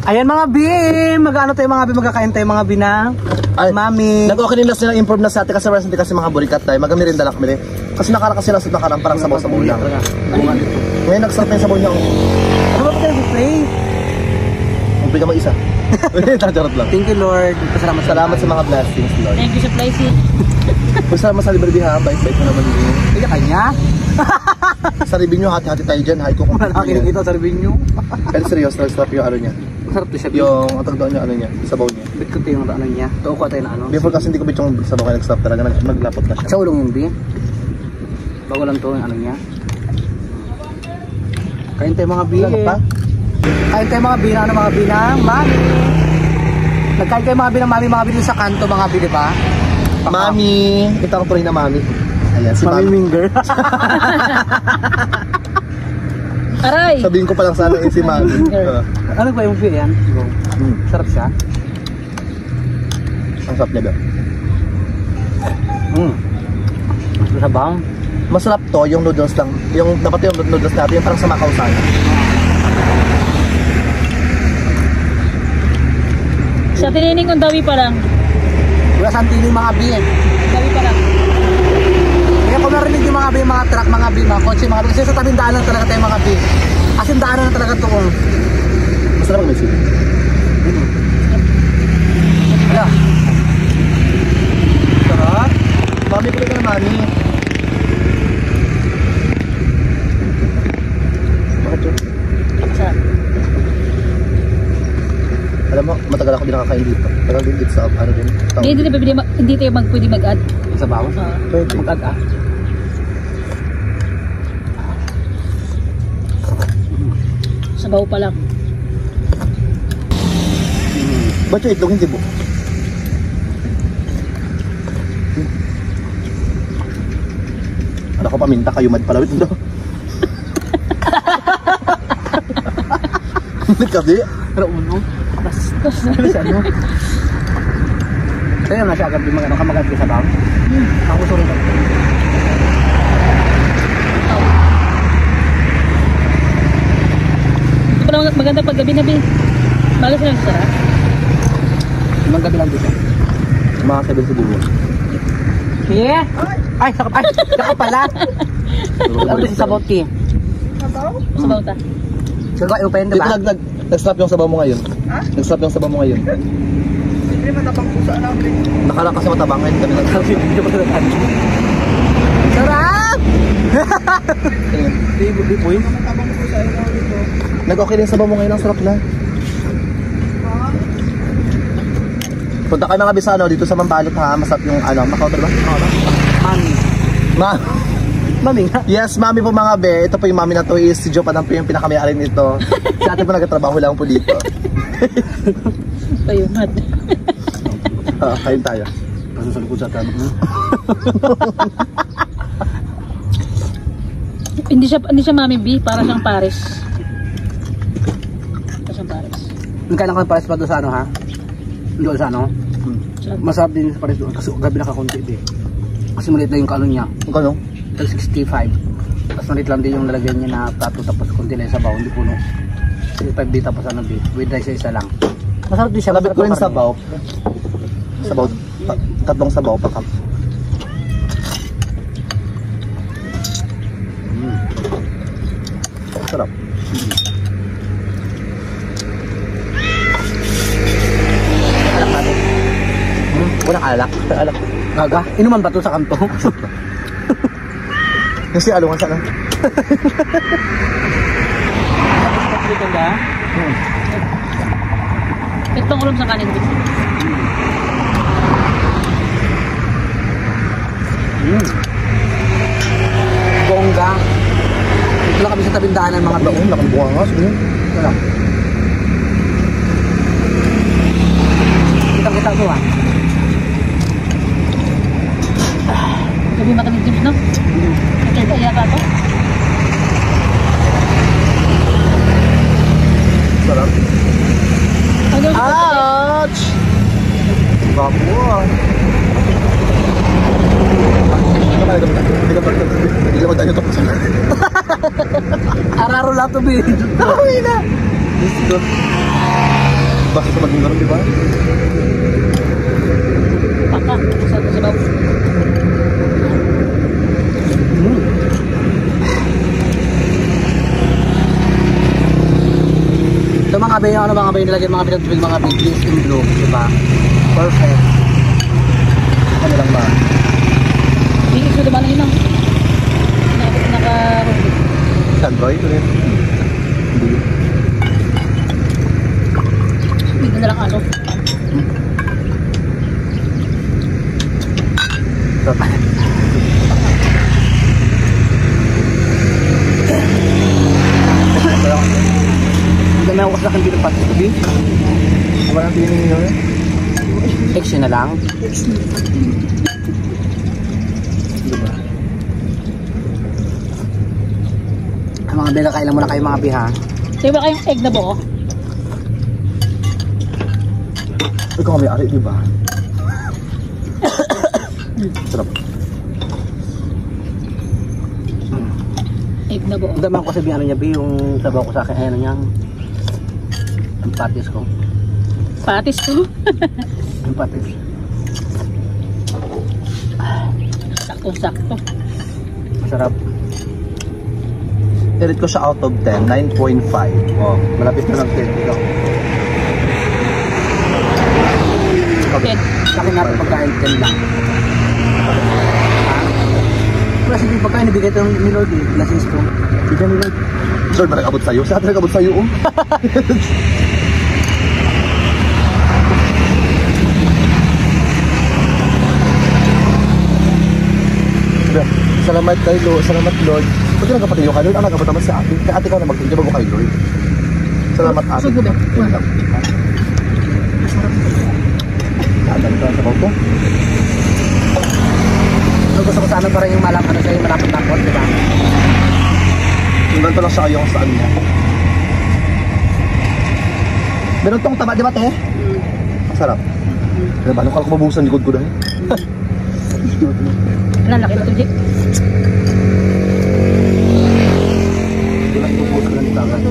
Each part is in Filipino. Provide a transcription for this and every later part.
Ayan mga Bim! Mag-ano tayo mga Bim? Magkakain tayo mga Binang. Ay, Mami. Nag-okay nila silang improve na sa atin kasi mga burikat tayo. Magamirinda lang kami rin. Kasi nakarakas sila sa nakarang parang sabaw-sabaw lang. Ngayon nagsarap na yung sabaw niya. Ano ba tayo buffet? Magbigay mo isa. Tajarot lang. Thank you Lord. Salamat sa mga blessings Lord. Thank you sa Flycy. Salamat sa Liberty ha. Bait-bait mo naman yun. Kaya kanya? Sa review nyo, hati-hati tayo dyan. Hay ko kung Wala nakinig ito sa review nyo. Pero seryoso, sarap yung ano niya. Masarap to siya. Yung atag doon niya, ano niya, sabaw niya. Bit ko tayo yung ano niya. Tuo ko tayo na ano. Before kasi hindi ko bit yung sabaw kaya nag-stop talaga. Naglapot na siya. Sa ulong yung Bim. Bago lang to yung ano niya. Kain tayo mga Bim. Kain tayo mga Bim. Ano mga Binang? Mami. Nagkain tayo mga Binang Mami. Mga Bim sa kanto mga Bim, diba? Mami. Ito ako tuloy na Mami. Ayan, si Mami Minger. Aray! Sabihin ko pa lang sana si Mami. Ano ba yung Bim yan? Sarap siya. Ang sarap niya ba? Masabang. Masarap to, yung noodles lang. Yung dapat yung noodles natin, yung parang sa Macau sana. Sa tinining kong dawi pa lang. Wala saan tiling mga Bim. Dawi pa lang. Kaya kung narinig yung mga Bim, mga truck, mga Bim, mga kotse, mga Bim. Kasi sa tabing daanan talaga tayo mga Bim. As in daanan na talaga ito kung. Masarap ang messi. Wala. Sarap. Mami ko na Mami. Bakit yun? Sarap. Alam mo, matagal ako din nakakain dito. Matagal din dito sa ano din. Hindi tayo pwede mag-add. Sa bawas. Pwede. Mag-aga. Sabaw pa lang. Ba't yung itlog hindi po? Ano ko paminta kayo madpalawit ito? Hindi kasi. Pero uno. Bastos na siya, no? Kaya na siya agad yung mga kamagad sa bawas. Ako sorry ka. Ito pala maganda pag gabi na, Bi. Malas lang sarap. Ibang gabi lang dito. Mga 7 siguro. Yeah. Ay, sakap. Ay, sakap pala. Ano si Sabot Ki? Sabaw ta. Sure ba, open, Dito diba? nag-stop yung sabaw mo ngayon. Ha? Nag-stop yung sabaw mo ngayon. Hindi matabang pusa lang. Nakala kasi matabang ngayon kami nag-stop. Sarap! Di po yun. Nag-okay din sabaw mo ngayon. Ang sarap na. Punta ka na nga Bisano dito sa Mambalot ha. Masarap yung ano. Makauter ba? Mami. Mami nga. Yes, Mami po mga be. Ito po yung Mami na to is si Joe Padang po yung pinakamayari nito. Si ate po nagtatrabaho lang po dito. Payumad. Kain tayo. Pasok sa likod sa tanong mo. Hindi siya Mami B, para siyang Paris. Para siyang Paris. Nagkailan ka pares pa doon sa ano ha? Doon sa ano? Masarap din pares doon kasi gabi nakakunti din. Kasi maliit na yung kalon niya. Ang kano? 65. Tapos maliit lang din yung lalagyan niya na plato tapos kunti lang sa baw, hindi puno. 65 din tapos ano din, with rice isa lang. Masarap din siya. Labit ko rin sabaw. Sabaw. Tatlong sabaw pa kam. Sarap. Alak natin. Walang alak. Alak. Gaga, inuman ba ito sa kanto? Kasi alungan sana. Dito ba? Itong ulam sa kanin dito. Bongga. Ito lang kami sa tabing daanan mga Ang taon. lakang bunga nga. Sige. Ito lang. Kitang-kita ito ah. Gabi matamig James, no? Nakita yata ito. Sarap. Ano? Ouch! Bago ah. Hindi ko tayo ito. Araro lang ito, Bin. Uwi na. Basta maging gano'n, di ba? Paka. Sa baw. Ito mga bay, ano mga bay nilagyan mga pinagtubig mga biglis in blue, di ba? Perfect. Ano lang ba? Hindi iso naman yun ang naka... Android ulit. Hindi. Hindi na lang ano. Hindi na ako sa akin dito pati tubi. Wala nang tingin nyo eh. Action na lang. Diba? Mga bela, kailan muna kayo mga biha. Sabi ba kayong egg na buo? Ikaw may ari, di ba? Sarap. Egg na buo. Ang dami ko sabihin ano niya, Bi, yung sabaw ko sa akin, ano niya, ang patis ko. Patis ko. Ang patis. Sakto-sakto. Masarap. I-rate ko siya out of 10, 9.5. Oh, malapit na ng 10 dito. Ten. Sa akin natin pagkain 10 lang. Kasi di pagkain nabigay ito ni Lord eh, blessings ko. Bigyan ni Lord. Lord, nag-abot sa'yo. Siya nag-abot sa'yo, oh. Salamat kay Lord. Salamat, Lord. Ba't ka nagkapatiyo ka, Lord? Ang nagabot naman sa ate. Kaya ate ka na magtindiba mo kay Lord. Salamat, ate. Sugo ba? Wala. Nadal ka sa bawto. So gusto ko sana parang yung malapit na sa'yo, malapit-lapot, di ba? Tingnan ko lang siya yung saan niya. Meron tong taba, di ba, te? Masarap. Diba, anong kala ko mabuhusan likod ko dahil? Lalaki na ito, Jake.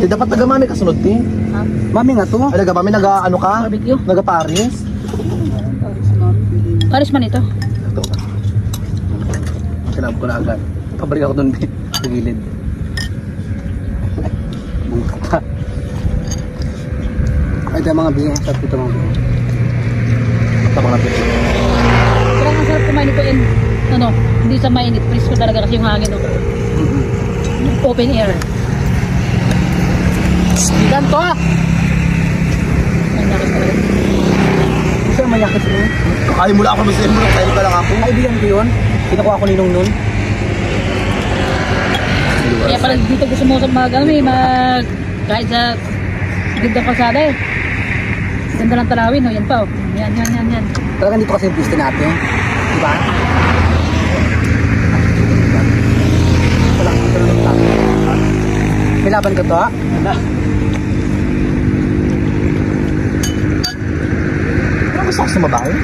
Di dapat nagamami kasunod, te. Ha? Mami nga to. Ay, nagamami, ano ka? Barbecue. Naga-Paris. Paris man ito. Ito. Sinab ko na agad. Pabalik ako doon sa gilid. Bungka pa. Ay, ito mga biya. Sarap ito mga biya. Tabang natin. Pero ang sarap kumain ito in, ano, hindi sa mainit. Presko talaga kasi yung hangin, no? Open air. Bigan to ah! Ang nakit talaga. Gusto yung mayakit mo? Kakain mula ako sa December. Kain ka lang ako. Kaibigan ko yun. Kinukuha ko ni Nung nun. Kaya pala dito gusto mo kahit sa gandang kalsada eh. Ganda ng tanawin, no? Yan pa, oh. Yan. Talagang dito kasi yung piste natin. Diba? Ito lang. May laban ka to ah? Ano gusto ko sa mabahay?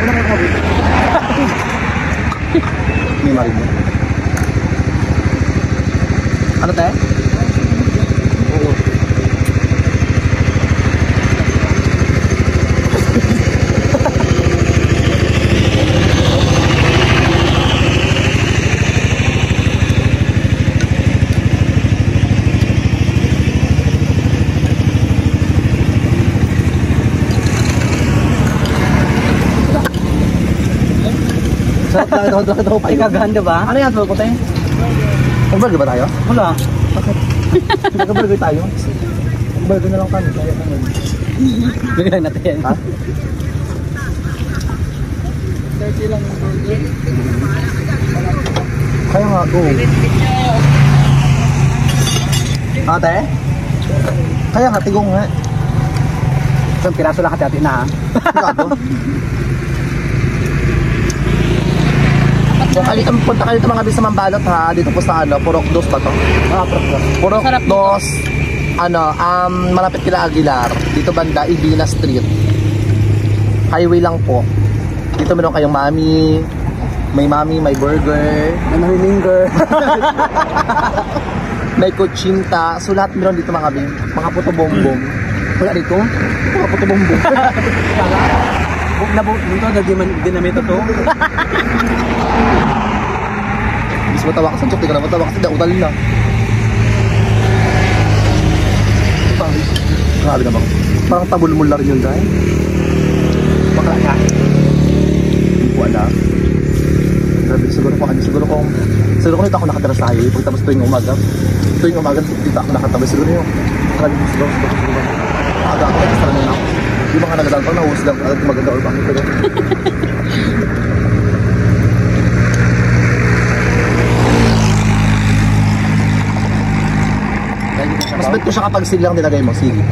Wala ka COVID. May marin mo. Ano tayo? Oo. Sarap lang ito. Ay, kagahan diba? Ano yan, Tol? Kote? Nag-burger ba tayo? Wala. Bakit? Nag-burger tayo? Burger na lang kami. Kaya kami. Bigyan natin yan. Ha? 30 lang yung burger. Kaya nga, go. Ate? Kaya nga, tigong nga. Isang piraso lang hati-hati na ha. Gago. So, punta kayo dito mga bis sa Mambalot ha. Dito po sa Purok 2 ba to? Purok Sarap 2. Malapit kila Aguilar. Dito banda, Ibina Street. Highway lang po. Dito meron kayong mami. May mami, may burger. May mamiminger. May kutsinta. So lahat meron dito mga bin. Mga puto bombom. Wala dito. Mga puto-bombo. Dito, dinamito to. Bis matawa ka sa joke, di ka na matawa kasi dautal na. Grabe naman. Parang tabulmul na rin yun dahil. Bakla ka. Hindi ko alam. Grabe, siguro ko nito ako nakatira sa highway. Pagtapos tuwing umaga, dito ako nakatambay. Siguro yun. Grabe, siguro. Aga ako, extra na ako. Yung mga nagadaan pa, nahus lang agad maganda or bakit ko. Mas bet ko siya kapag silang nilagay mo, sige.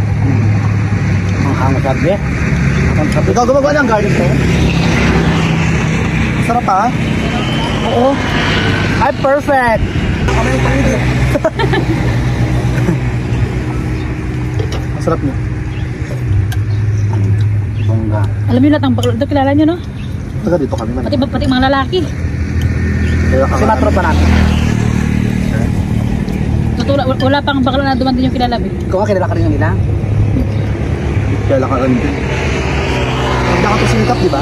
Ang hango sabi. Ikaw gumagawa ng garlic to? Sarap ha? Oo. Ay, perfect! Kami yung pangigit. Ang sarap niyo. Bongga. Alam niyo lahat ang bakla. Ito kilala niyo, no? Taga dito kami man. Pati mga lalaki. Kasi matropa natin. Totoo, wala pang bakla na dumating yung kilala, be. Ikaw kilala ka rin yung nila? Kaya lang ka rin din. Hindi ka to singkap, di ba?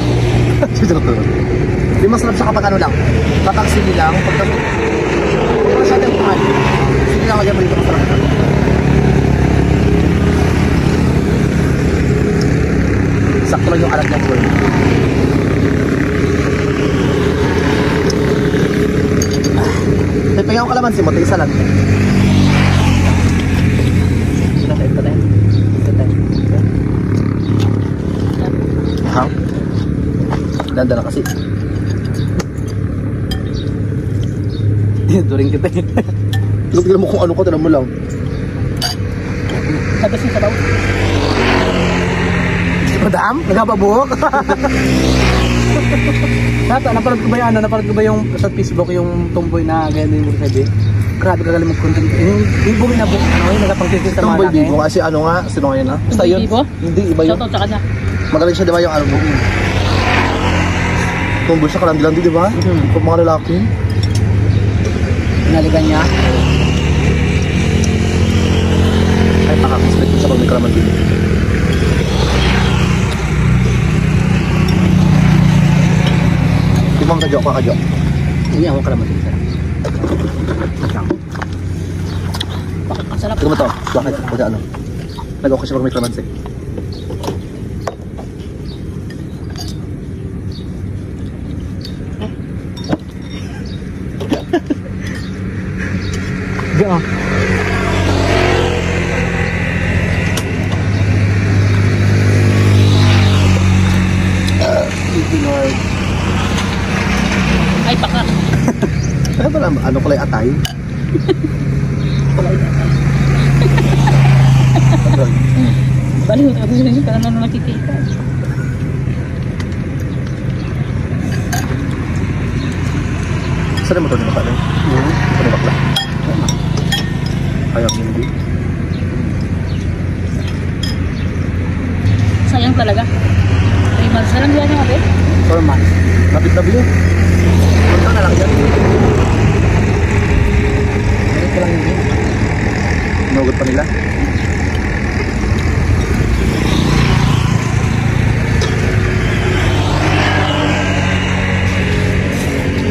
Di masarap siya kapag ano lang. Kapag sige lang, pagka... Kung masyadong mahal. Sige lang, kaya mo dito masarap ka. Sakto lang yung alat niya po. May pahinga ko kalamansi mo, tingisa lang. Ito tayo. Ha? Ganda na kasi. During kita. Tignan mo kung ano ko, tinan mo lang. Sabi siya sa baw. Madam, nagpapabuhok. Napanood ko ba yan? Napanood ko ba yung sa Facebook yung tomboy na ganyan yung sabi? Grabe ka galing mag-content. Yung bumi na book, yung nagpang-tisis sa mga Tomboy laki. Bibo kasi ano nga, sino ngayon ha? Basta yun. Bibo? Hindi, iba yun. Shoutout sa kanya. Magaling siya diba yung album? Tomboy siya kalandi-landi diba? Pag mga lalaki. Pinalikan niya. Ay, pakakismet ko siya pag may kalaman din. Timang kadyo, kakadyo. Hindi ako kalaman. Bakit ang sarap? Tignan mo to, bakit? Pwede ano? Nag-okay siya pag may kalamansi. Diyan. Lord. Ay, baka. Ano pala, ano kulay atay? Baliw, tapos yun yung parang nakikita. Saan mo ito nila pala? Ano bakla? Ayaw hindi. Sayang talaga. 3 months na lang yan yung ate. 4 months. Lapit-lapit yun. Punta na lang yan. Ito lang yun. Nugot pa nila.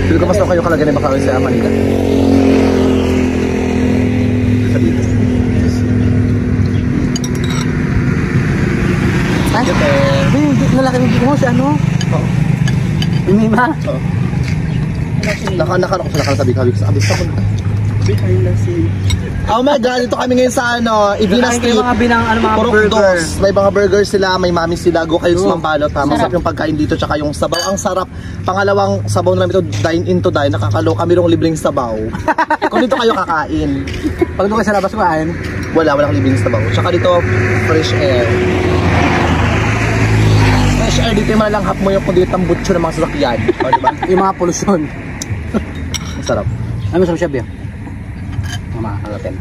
Pero kung mas kayo kalagay na baka sa Manila. Sa dito. Ay, hindi lalaki ng mo si ano? Oo. Yung Mima? Oo. Nakasabi ko sa abis ako. Behind the scene. Oh my God, ito kami ngayon sa ano, Ibina Kain Street. kayo mga binang ano, mga Purok burger. dos. May mga burger sila, may mami sila. Go kayo sa Mampalot ha. Masarap Sarap. yung pagkain dito tsaka yung sabaw. Ang sarap. Pangalawang sabaw namin ito, dine in to dine. Nakakalo kami rong libreng sabaw. Kung dito kayo kakain. Pag doon kayo sa labas kumain, Walang libreng sabaw. Tsaka dito, fresh air. Fresh air, dito yung malanghap mo yung kundi tambutso ng mga sasakyan. O, diba? yung mga polusyon. Masarap. Ano masarap siya, Bia? Mga kalatin.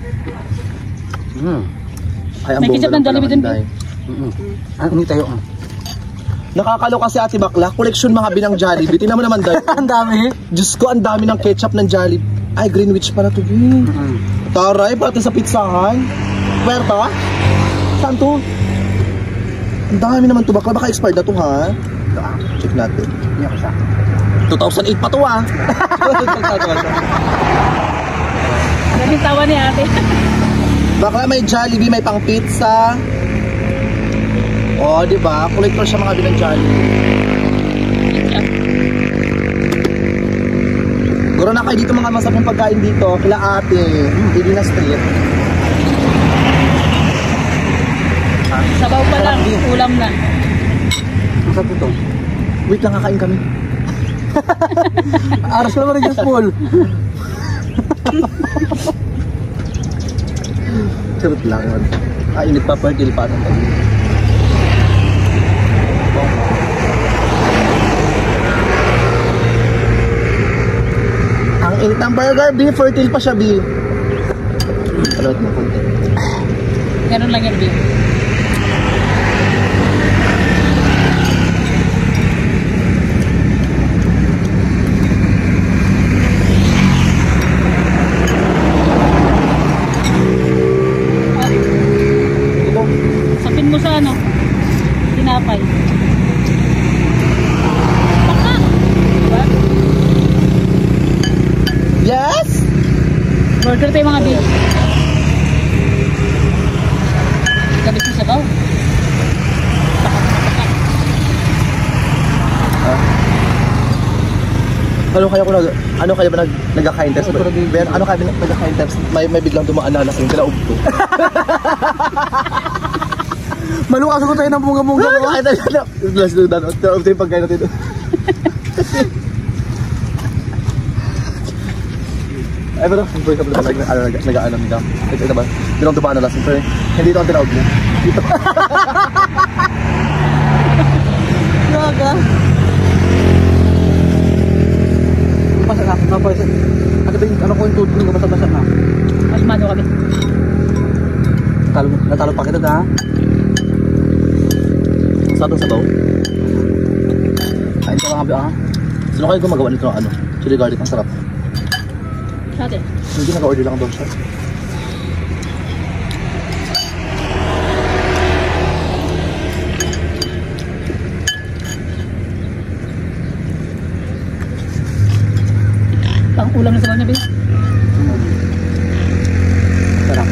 Ay, ang May ketchup bongga ng Jollibee pala, dun, Anday. Ano tayo? Nakakalo kasi Ate Bakla, koleksyon mga binang Jollibee. Tingnan mo naman dahil. Ang dami. Diyos ko, ang dami ng ketchup ng Jollibee. Ay, Greenwich pala to. Taray, pati sa pizzahan. Puerto? Saan to? Ang dami naman to bakla. Baka expired na to ha. Check natin. Hindi ako siya. 2008 pa to ha. Galing tawa ni ate. Bakla may Jollibee, may pang pizza. Oh, di ba? Collector siya mga bilang Jollibee. Guro na kayo dito mga masarapong pagkain dito. Kila ate. Hindi na street. Sabaw pa lang, ulam na. Masarap ito. Wait lang, kakain kami. Aras naman rin yung full. Sarap lang. Init pa, fertile pa. Ang init ng burger, B. Fertile pa siya, B. Alot mo konti. Ganun lang yan, Bill. Sapin mo sa ano? Tinapay. Baka! Diba? Yes! Burger tayo mga Bill. Gabit mo sabaw. Ano kaya ba nagka-kind test? Ben, ano kaya ba nagka-kind test? May biglang dumaan na lasing sila ubto. Malukas ko tayo ng bunga-bunga. Ay, tayo. Last doon. Ito yung pagkain natin. Ay, pero for example, nag-aanam ka. Ito ba? Bilang dumaan na lasing. Pero hindi ito ang tinawag niya. Dito. Naga. Basa na. Basa. Ano ko yung tutulong ko basa-basa na. Mas mado kami. Natalo pa kita ha. Sa itong sabaw. Kain ka mga biya ha. Sino kayo gumagawa nito ng ano? Chili garlic, ang sarap. Sa atin. Hindi naka-order lang daw siya. Pang ulam na sabaw niya, Bill. Sarap.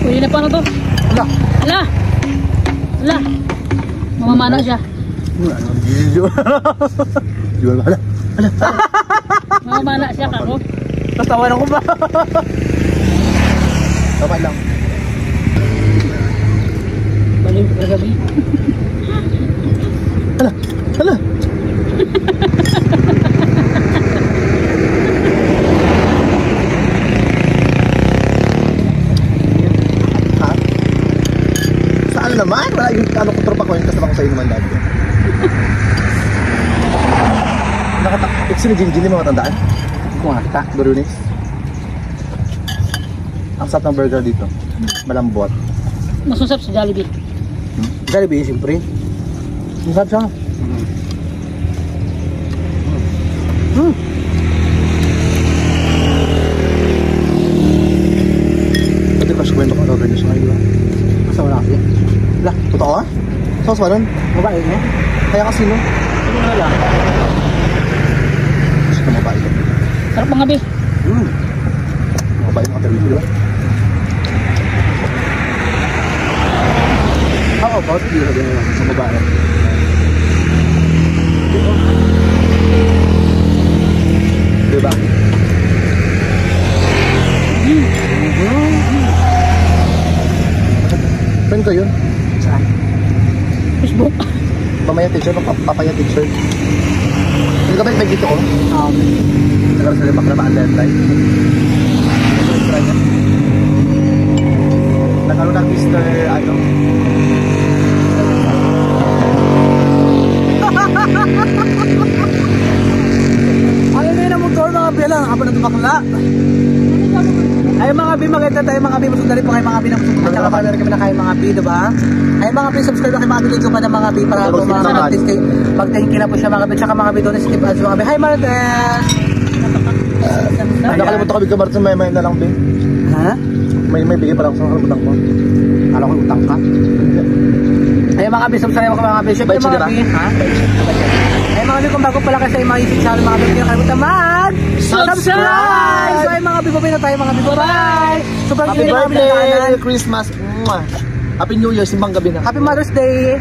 Huli na pa na to. Wala. Hala! Hala! Mamamana siya. Diba? Hala! Mamamana siya kako. Tatawan ako ba? Okay lang. Baliw ka gabi. Hala! Hala! Ha? Saan naman? Wala yung ano ko tropa ko yun kasama ko sa inyo naman dati. Ito sila Jinjin yung mga tandaan. Kung nakita. Barunis. Ang sarap ng burger dito. Malambot. Mas masarap sa Jollibee. Jollibee, siyempre. Ang sarap siya. Pwede crush ko yung maka-order niyo sa kayo. Asa wala kasi. Wala. Totoo ah? Sauce ba nun? Babae niya. Kaya kasi no? Ito na lang. Gusto na mabait ko. Sarap mga Bill. Mabait mo ka talaga. Oo, bakit hindi na din sa babae? Diba? Friend ko yun. Saan? Facebook. Mamaya teacher, papaya teacher. Hindi ka ba yung dito ko? Nagkaroon sa limak na ma-landline. Nagkaroon ng Mr. ano? Ayaw na yun ang motor mga bela. Nakapa na ito bakla. Ay mga B, maganda tayo mga B. Masundali po kayo mga B na musunod. At saka pala kami na kayo mga B, diba? Ay mga B, subscribe na kayo mga B. Thank you pa na mga B. Para po mga mag-thank you na po siya mga B. Tsaka mga B, doon skip as mga B. Hi Marites! Nakalimutan ko bigla Martin, may na lang, be. Ha? May bigay pala ako sa nakalimutan ko. Kala ko utang ka. Ay mga B, subscribe ako mga B. Siyempre Bait mga siya, B, ha? Ay mga B, kung bago pala kayo sa mga YouTube channel mga B, hindi na kalimutan mag-subscribe! So ay mga B, babay na tayo mga B. Bye-bye! Super Happy kilig mga B na birthday! daanan. Merry Christmas! Mwah! Happy New Year, simbang gabi na. Happy Mother's Day!